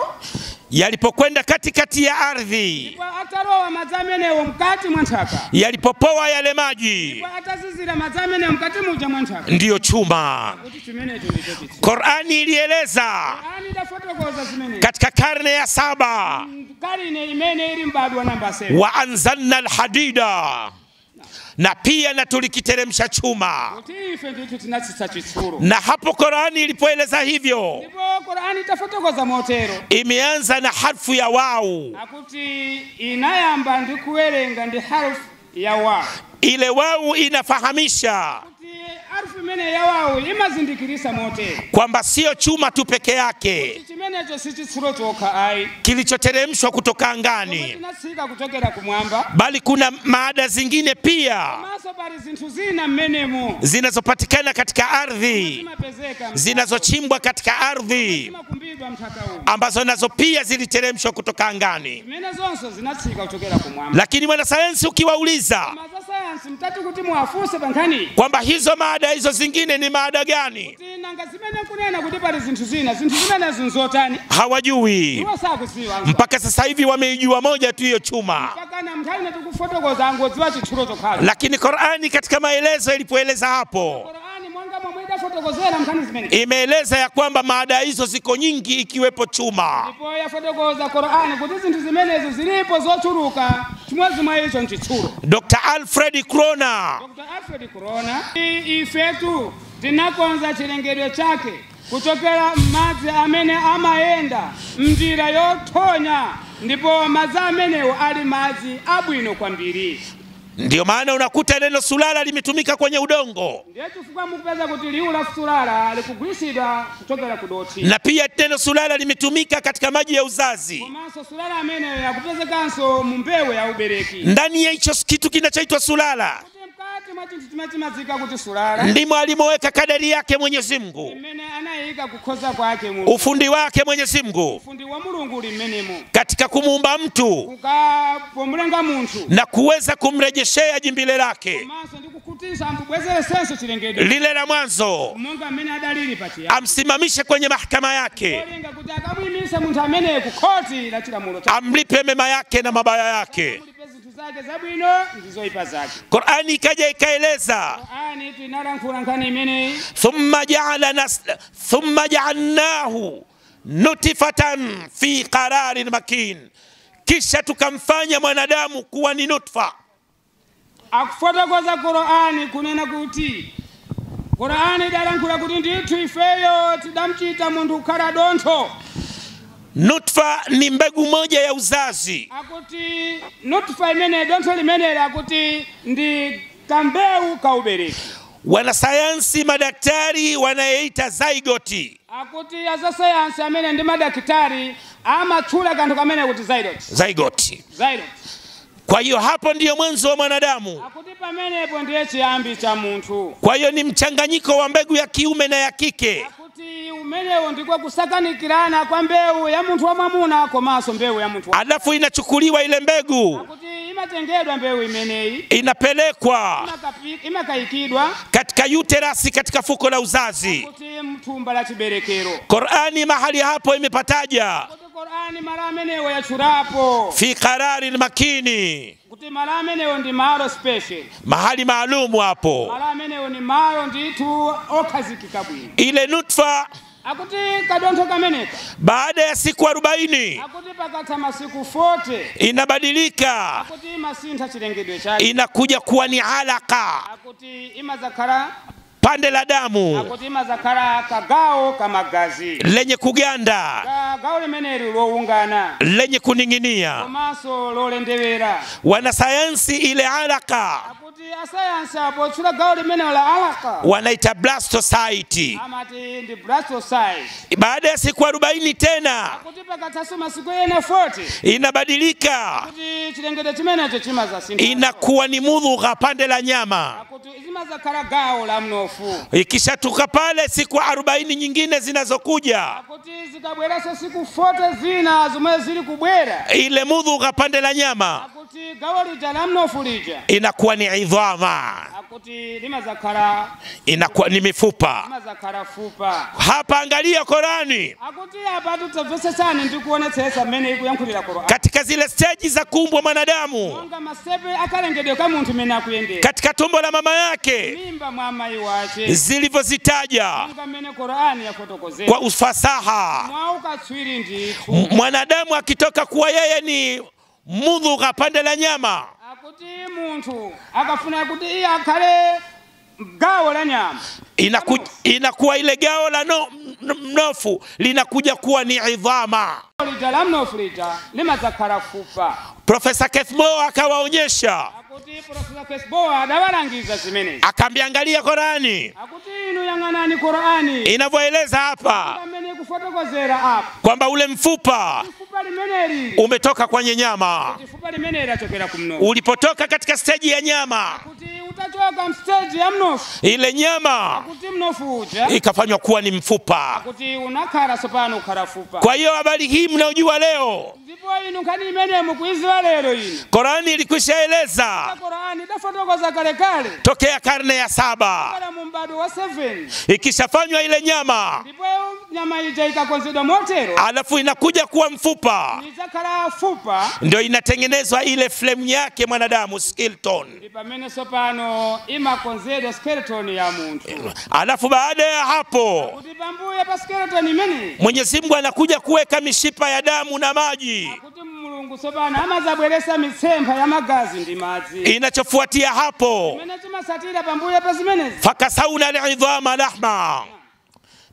Yalipokwenda katikati ya ardhi, Ndipo atalowa madzi amenewo mkati mwa nthaka. yalipopoa yale maji, Ndipo atazizira madzi amenewo mkati muja mwa nthaka. ndiyo chuma. Kuti chimenecho ndicho chitsulo. Qur'ani ilieleza Ani ndafotokoza zimenezi. katika karne ya 7, Karine imene ili mbadwa namba 7. wa anzalna alhadida, na pia na tulikiteremsha chuma. Kuti ife ndithu tinatsitsa chitsulo. Na hapo Qur'ani ilipoeleza hivyo, Ndipo Qur'ani tafotokoza motero imeanza na harfu ya wau. akuti inayamba ndi kuwerenga ndi harufu ya wa. Ile wau inafahamisha Kuti harufu imene ya wau imazindikirisa motero kwamba sio chuma tu peke yake chimenecho si chitsulo chokha ayi kilichoteremshwa kutoka angani, chinatsika kuchokera kumwamba, bali kuna maada zingine pia maso pali zinthu zina mmenemo zinazopatikana katika ardhi, zimapezeka zinazochimbwa katika ardhi, zimakumbidwa mthaka huu, ambazo nazo pia ziliteremshwa kutoka angani. zimene zonse zinatsika kuchokera kumwamba. Lakini mwanasayansi ukiwauliza Maza sayansi mtati kuti muwafuse pankhani kwamba hizo maada hizo zingine ni maada gani, kuti nanga zimene kunena kuti pali zinthu zimene zinzotani hawajui. iwo sakuziwa. Mpaka sasa hivi wameijua moja tu, hiyo chuma. Mpaka na mthali tikufotokoza angodziwa chitsulo chokhala. Lakini Qur'ani katika maelezo ilipoeleza hapo, Qur'ani mwanga momwe idafotokozera mkhani zimene imeeleza ya kwamba maada hizo ziko nyingi, ikiwepo chuma. ndipo yafotokoza Qur'ani kuti zinthu zimenezo zilipo zochuluka, chimodzi mwa icho nchitsulo. Dr. Alfred Kroner Dr. Alfred Kroner ifetu tinakonza chilengedwe chake kuchokera madzi amene amayenda mnjira yothonya, ndipo madzi amenewo ali madzi abwino kwambiri. Ndiyo maana unakuta neno sulala limetumika kwenye udongo, Ndiye chifukwa mukupeza kuti liwu la sulala likugwiritsidwa kuchokera ku dothi. na pia neno sulala limetumika katika maji ya uzazi. Komanso sulala ameneyo yakupezekanso mu mbewu ya ubereki. Ndani ya hicho kitu kinachoitwa sulala Kuti mkati mwa chinthu chimachimazika kuti sulala ndimo alimoweka kadari yake Mwenyezi Mungu, imene anayika kukhoza kwake Mulungu. ufundi wake Mwenyezi Mungu Ufundi wa Mulungu uli mmenemo katika kumuumba mtu pomulenga munthu na kuweza kumrejeshea jimbile lake komanso ndi kukhuthitsa ambubwezeresenso chilengedwe lile la mwanzo, monga mmene adalili pachiya amsimamishe kwenye mahakama yake, olinga kuti akamwimise munthu ameneyo ku khoti la chilamulo cha amlipe mema yake na mabaya yake. mulipe zinthu zake zabwino ndi zoyipa zake. Qur'ani ikaja ikaeleza, Qur'ani inalankhula nkhani imeneyi, thumma ja'alnahu nutfatan fi qararin makin, kisha tukamfanya mwanadamu kuwa ni nutfa. akufotokoza Qur'ani kunena kuti Qur'ani idalankhula kuti ndithu ifeyo tidamchita munthu kukhala dontho. Nutfa ni mbegu moja ya uzazi. Akuti nutfa imene dontho limeneli akuti ndi kambewu ka ubereki. Wanasayansi madaktari wanayeita zygote. Akuti azasayansi amene ndi madaktari amatchula kanthu kamene kuti Zygote. Kwa hiyo hapo ndiyo mwanzo wa mwanadamu. Akuti pamenepo ndiye chiyambi cha munthu. Kwa hiyo ni mchanganyiko wa mbegu ya kiume na ya kike. Akuti umenewo ndiko kusakanikirana kwa mbewu ya munthu wa mwamuna komanso mbewu ya munthu. Alafu inachukuliwa ile mbegu, Akuti imatengedwa mbewu imeneyi, inapelekwa imakayikidwa katika uterasi, katika fuko la uzazi. akuti mthumba la chiberekero. Qur'ani mahali hapo imepataja Akuti Qur'ani Qur'ani maramenewo yachurapo fi qarari makini, kuti maramenewo ndi malo special, mahali maalumu hapo. maramenewo ni malo nditu okhazikika bwino. Ile nutfa Akuti kadontho kameneka baada ya siku 40 akuti pakatha masiku 40 inabadilika, akuti masintha chilengedwe chake, inakuja kuwa ni alaka, akuti imazakhala pande la damu akuti imazakhala kagawo kamagazi lenye kuganda, gawo limeneli lowungana lenye kuninginia. komanso lolendewera. Wanasayansi ile alaka Akuti asayansi apo chula gawo limeneli la alaka wanaita blastocyte. amati ndi blastocyte. Baada ya siku 40 tena Akuti pakathaso masiku ena 40 inabadilika, akuti chilengedwe chimenecho chimazasintha, inakuwa ni mudhugha, pande la nyama. akuti zimazakhala gawo la mnofu. Ikishatuka pale siku 40 nyingine zinazokuja, Akuti zikabweraso siku 40 zina zomwe zili kubwera, ile mudhugha pande la nyama akuti gawo lija la mnofu lija inakuwa ni idhama, akuti limazakhala inakuwa ni mifupa. fupa. Hapa angalia Qurani Akuti apa tutavesesani ndikuonetsetsa mmene ikuyankhulira Qur'ani katika zile stage za kuumbwa mwanadamu monga masepe akalengedwe ka munthu mene akuyendera katika tumbo la mama yake, mimba mwa amayi wace, zilivyozitaja monga mmene Qur'ani yafotokozera kwa ufasaha. mwa ukatswiri ndithu. Mwanadamu akitoka kuwa yeye ni mudhugha, pande la nyama, Akuti munthu akafuna kuti iye akhale gawo la nyama, inakuwa ile gao la mnofu linakuja kuwa ni idhama. lija la mnofu lija limazakhala fupa. Profesa Keith Moore akawaonyesha, Akuti Profesa Kesboa adawalangiza zimenezi, akaambia angalia Qurani akuti inu yang'anani Qur'ani inavyoeleza hapa amene kufotokozera apa kwamba ule mfupa fupa limeneli umetoka kwenye nyama. fupa limeneli achokera ku mnofu. Ulipotoka katika stage ya nyama, Kuti utachoka mstage ya mnofu, ile nyama akuti mnofu uja ikafanywa kuwa ni mfupa. akuti unakhala sopano ukhala fupa. Kwa hiyo habari hii mnaojua leo, Ndipo inu nkhani imene mukuiziwa lero ino Qurani ilikwishaeleza Qur'ani idafotokoza kalekale tokea karne ya 7. kala mu m'bado wa 7, Ikishafanywa ile nyama, ndipo nyama ija ikakonzedwa motero alafu inakuja kuwa mfupa, izakhala fupa, ndio inatengenezwa ile flame yake mwanadamu, skeleton. ndipo pamene sopano imakonzedwa skeleton ya munthu. Alafu baada ya hapo Kuti pambuyo pa skeleton imene Mwenyezi Mungu anakuja kuweka mishipa ya damu na maji. kuti Mulungu sopano amazabweresa mitsempha ya magazi ndi madzi. Inachofuatia hapo, Imene timasatira pambuyo pa zimenezi, fakasauna alidhama lahma,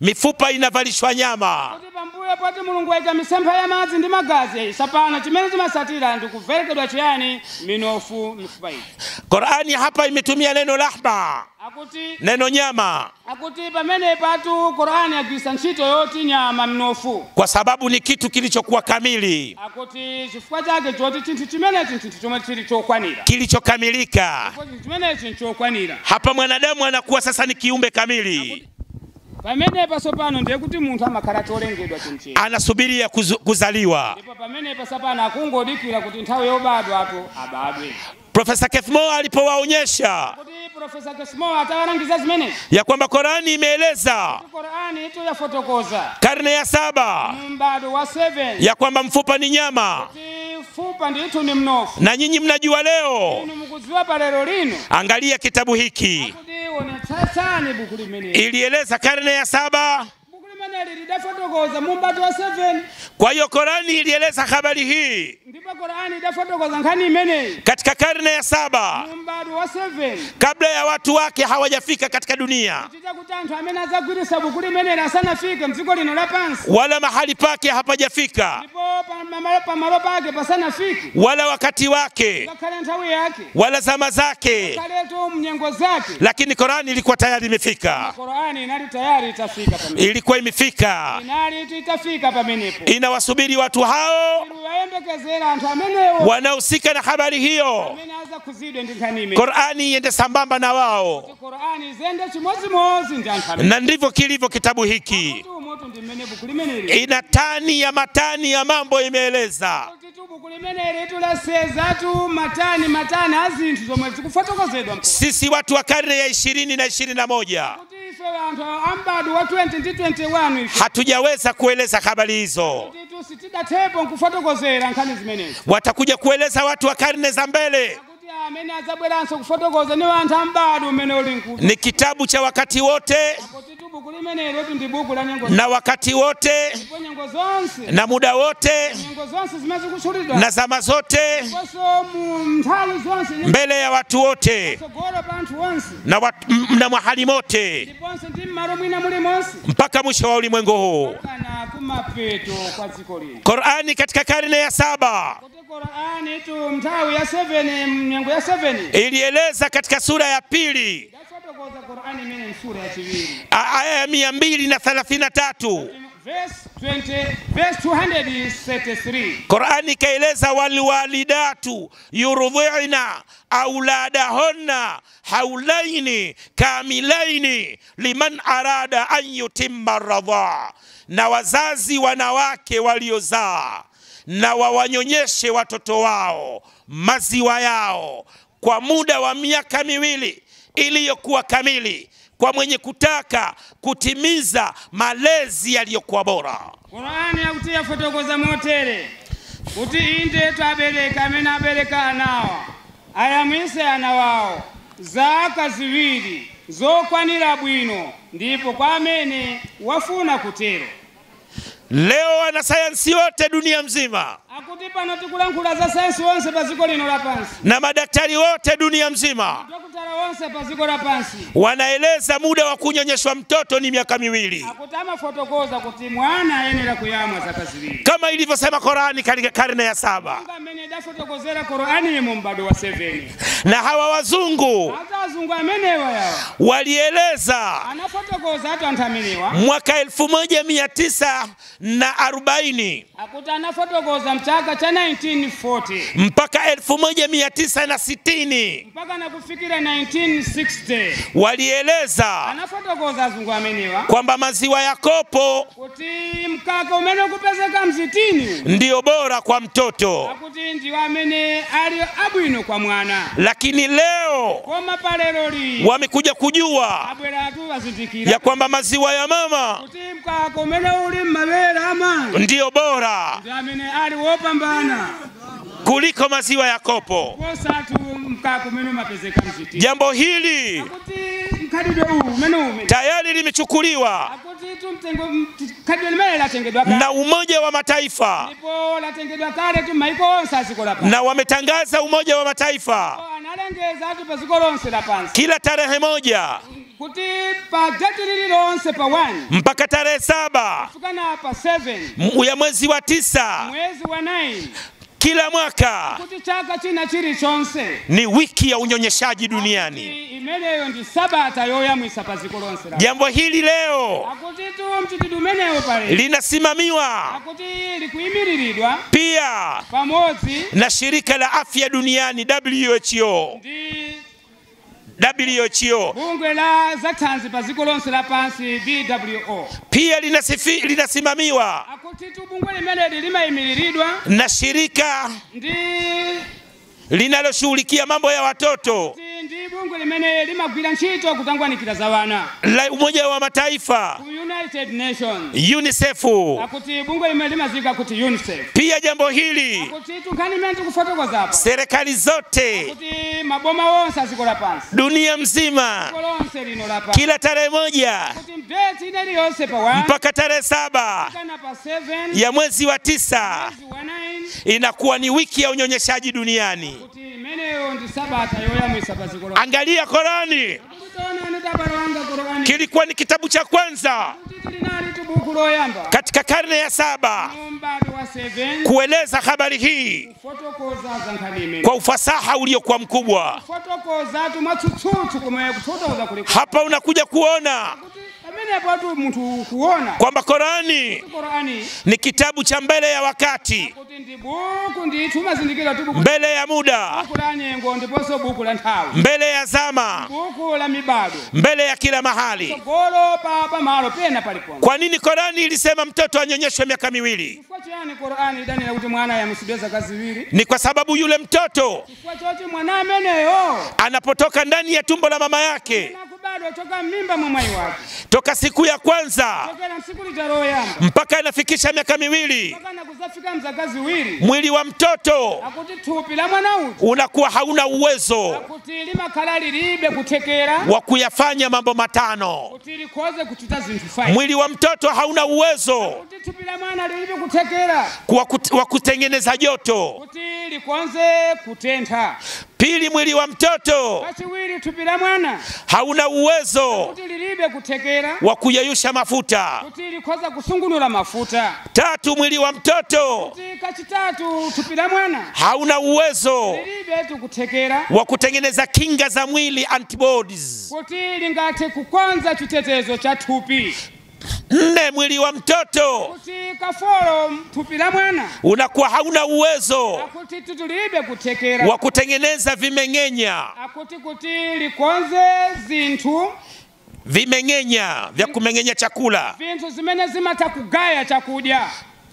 mifupa inavalishwa nyama. kuti pambuyo poti Mulungu waika mitsempha ya madzi ndi magazi, sopano chimene timasatira ndi kuverekedwa chiyani? Minofu, mifupa iyi. Qurani hapa imetumia neno lahma, Akuti neno nyama, akuti pamene patu Qur'ani agwisa ntchito yoti nyama mnofu, kwa sababu ni kitu kilichokuwa kamili, akuti chifukwa chake choti chinthu chimenechi chinthu chomwe chili chokwanira, kilichokamilika. chinthu chimenechi nchokwanira. Hapa mwanadamu anakuwa sasa ni kiumbe kamili, Pamene pasopano ndiye kuti munthu amakhala cholengedwa chonchi, anasubiria kuzaliwa. ndipo pamene pasopano akungodikira kuti nthawi yobadwa apo abadwe. Profesa Keith Moore alipowaonyesha Kuti Profesa Kesmo atawalangiza zimenezi, ya kwamba Qurani imeeleza Qur'ani itu yafotokoza karne ya 7 m'bado wa 7 ya kwamba mfupa ni nyama, kuti fupa nditu ni mnofu. na nyinyi mnajua leo. Inu mukudziwa pa lero lino, Angalia kitabu hiki, kuti onetsetsani buku limeneli. ilieleza karne ya 7. Buku limeneli lidafotokoza m'bado wa 7, Kwa hiyo Qurani ilieleza habari hii ndipo Qur'ani idafotokoza nkhani imeneyi katika karne ya 7 m'bado wa 7, kabla ya watu wake hawajafika katika dunia, kuchita kuti anthu amene adzagwirisa buku limeneli asanafike mdziko lino lapansi, wala mahali pake hapajafika, ndipo pamalo pake pasanafike, wala wakati wake, ngakhale nthawi yake, wala zama zake, ngakhaletu mnyengo zake, lakini Qurani ilikuwa tayari imefika. Qur'ani inali tayari itafika pamenepo, Ilikuwa imefika, inali itafika pamenepo. inawasubiri watu hao Wayembekezera anthu amenewo wanahusika na habari hiyo, amene aza kuzidwe ndi nkhani imeneyi. Qurani iende sambamba na wao, Qur'ani zende chimodzimodzi ndi anthu amenewo. na ndivyo kilivyo kitabu hiki. Moto ndi mmene buku limeneli Ina tani ya matani ya mambo imeeleza. kuti buku limeneli tulasezatu matani azinthu zomwe zikufotokozedwa mkulu. Sisi watu wa karne ya 20 na 21 Kuti ife anthu ambadu wa 20 ndi 21 ife hatujaweza kueleza habari hizo. kuti tu sitida tepo nkufotokozera nkani zimenezo. Watakuja kueleza watu wa karne za mbele. Amene azabweranso kufotokoza ni wanthu ambadu umene uli nkuti. Ni kitabu cha wakati wote na wakati wote na muda wote na zama zote mbele ya watu wote na mahali mote mpaka mwisho wa ulimwengu huu. Qur'ani katika karne ya 7 ilieleza katika sura ya 2 aya ya 233 verse 233. Qur'ani kaeleza walwalidatu yurdhi'na auladahunna haulaini kamilaini liman arada an yutimma radha, na wazazi wanawake waliozaa na wawanyonyeshe watoto wao maziwa yao kwa muda wa miaka 2 iliyokuwa kamili kwa mwenye kutaka kutimiza malezi yaliyokuwa bora. Qur'ani yakutia fotokoza motere kuti inde twabeleka amene abeleka anawa ayamwise ana wao zaka 2 zokwanira bwino ndipo kwa amene wafuna kutero. Leo wanasayansi wote dunia mzima akuti pano tikulankhula za sayansi wonse paziko lino lapansi na madaktari wote dunia mzima dokotala wonse paziko lapansi wanaeleza muda wa kunyonyeshwa mtoto ni miaka 2. akutama fotokoza kuti mwana ayenera kuyamwa zaka 2 kama ilivyosema Qur'ani katika karne ya 7. amene dafotokozera Qur'ani mu mbado wa 7. Na hawa wazungu amenewa yawa walieleza anafotokoza hata antamenewa mwaka 1940 akuti anafotokoza mchaka cha 1940 mpaka 1960 mpaka nakufikira 1960 walieleza anafotokoza azungu amenewa kwamba maziwa ya kopo kuti mkaka umene kupezeka mzitini ndio bora kwa mtoto, akuti ndi amene ali abwino kwa mwana. Lakini leo koma paleloli wamekuja kujua ya kwamba maziwa ya mama kuti mkaka umene uli mmabere ama ndio bora ndi amene ali wopambana kuliko maziwa ya kopo. Jambo hili tayari limechukuliwa na Umoja wa Mataifa, na wametangaza Umoja wa Mataifa kila tarehe 1 mpaka tarehe 7 ya mwezi wa 9 kila mwaka ni wiki ya unyonyeshaji duniani. Jambo hili leo linasimamiwa pia na shirika la afya duniani WHO. Bunge la zatanzi paziko lonse la pansi BWO. Pia linasimamiwa na shirika linaloshughulikia mambo ya watoto la Umoja wa Mataifa, United Nations, UNICEF. Pia jambo hili serikali zote dunia mzima kila tarehe 1 mpaka tarehe 7 ya mwezi wa 9 inakuwa ni wiki ya unyonyeshaji duniani. Angalia Qur'ani, kilikuwa ni kitabu cha kwanza katika karne ya 7 kueleza habari hii kwa ufasaha uliokuwa mkubwa. Hapa unakuja kuona kwamba Qur'ani ni kitabu cha mbele ya wakati, mbele ya muda, mbele ya zama, mbele ya kila mahali. Kwa nini Qur'ani ilisema mtoto anyonyeshwe miaka 2? Ni kwa sababu yule mtoto anapotoka ndani ya tumbo la mama yake bado toka mimba mamayi wake. Toka siku ya kwanza Toka na siku litaro yamba. mpaka inafikisha miaka 2. Mpaka na kuzafika mzakazi wili. Mwili wa mtoto Akuti tupi la mwana uti. unakuwa hauna uwezo Akuti lima kalali libe kutekera. wa kuyafanya mambo matano. Akuti likoze kututa zintu 5. Mwili wa mtoto hauna uwezo Akuti tupi la mwana libe kutekera. wa kutengeneza joto. Akuti likonze kutenta. Pili, mwili wa mtoto Kachiwili tupi la mwana. hauna uwezo Akuti lilibe kutekera. wa kuyayusha mafuta. Akuti likoza kusungunula mafuta. Tatu, mwili wa mtoto Akuti kachitatu tupi la mwana. hauna uwezo Lilibe tu kutekera. wa kutengeneza kinga za mwili, antibodies. Kuti lingate kukonza chitetezo cha tupi. 4, mwili wa mtoto Kuti kaforo tupi la mwana. unakuwa hauna uwezo Akuti tutulibe kutekera. wa kutengeneza vimeng'enya. Kuti likonze zintu. Vimeng'enya vya kumeng'enya chakula. Vintu zimene zimata kugaya chakudya.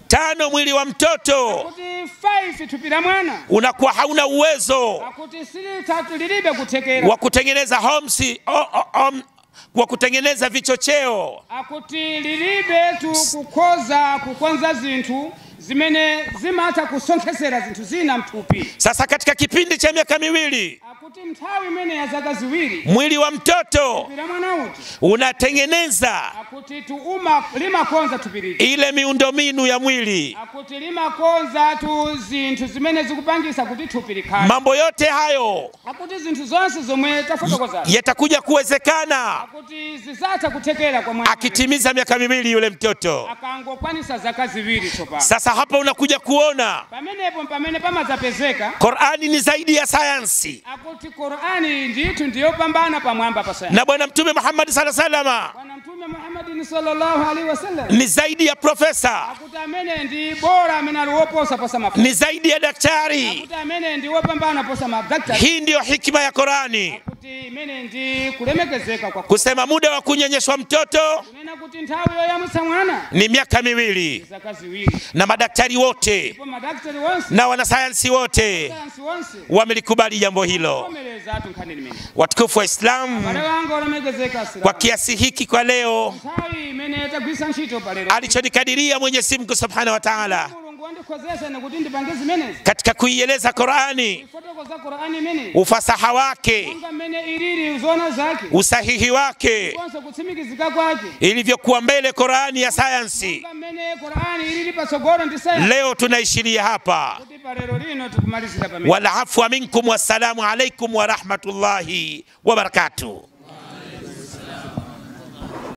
5, mwili wa mtoto Kuti 5 tupi la mwana. unakuwa hauna uwezo Akuti 3 lilibe kutekera. wa kutengeneza wa kutengeneza vichocheo. Akuti lilibe tu kukonza zintu zimene zimata kusonkesera zintu zina mtupi. Sasa katika kipindi cha miaka 2 Akuti mtawi mene ya zaka ziwili. mwili wa mtoto Tupi la mwana uti. unatengeneza Akuti lima konza tupiriki. ile miundominu ya mwili. Akuti lima konza tu zintu zimene zikupangisa kuti tupirikana. Mambo yote hayo Akuti zintu zonse zomwe tafotokoza. yatakuja kuwezekana Akuti zisata kutekera kwa mwana. akitimiza miaka 2 yule mtoto. Akangokwanisa zaka ziwili topa. Sasa hapa unakuja kuona Pamene pamazapezeka. Qur'ani ni zaidi ya sayansi, Akuti Qur'ani ndiyo pambana pamwamba pa sayansi. na Bwana Mtume Muhammad sallallahu alaihi wasallam Bwana Mtume Muhammad sallallahu alaihi wasallam ni zaidi ya profesa, akuti amene ndi bora amene aliwoposa posa mafuta. ni zaidi ya daktari. Akuti amene ndi wopambana posa madaktari. Hii ndiyo hikima ya Qur'ani, Akuti imene ndi kulemekezeka kwa kusema muda wa kunyonyeshwa mtoto kunena kuti nthawi yoyamwitsa mwana ni miaka 2, zaka ziwiri. na madaktari wote Ndipo madaktari wonse na wanasayansi wote sayansi wonse wamelikubali jambo hilo. komeleza atu nkhani limene. Watukufu wa Islam, Wale wangu olemekezeka kwa Islam. kiasi hiki kwa leo Nthawi imene tagwisa ntchito palero. alichonikadiria Mwenyezi Mungu Subhanahu wa Ta'ala Mulungu wandikhozesa nekuti ndipange zimenezi. katika kuieleza Qur'ani, Fotokoza Qur'ani imene. ufasaha wake, Monga mmene ilili uzona zake. usahihi wake, Konso kutsimikizika kwake. ilivyokuwa mbele Qur'ani ya sayansi. Monga mmene Qur'ani ilili patsogolo ndi sayansi. Leo tunaishiria hapa. Kuti palero lino tikumalizira pamene. Wal afwa minkum, wassalamu alaikum wa rahmatullahi wa barakatuh.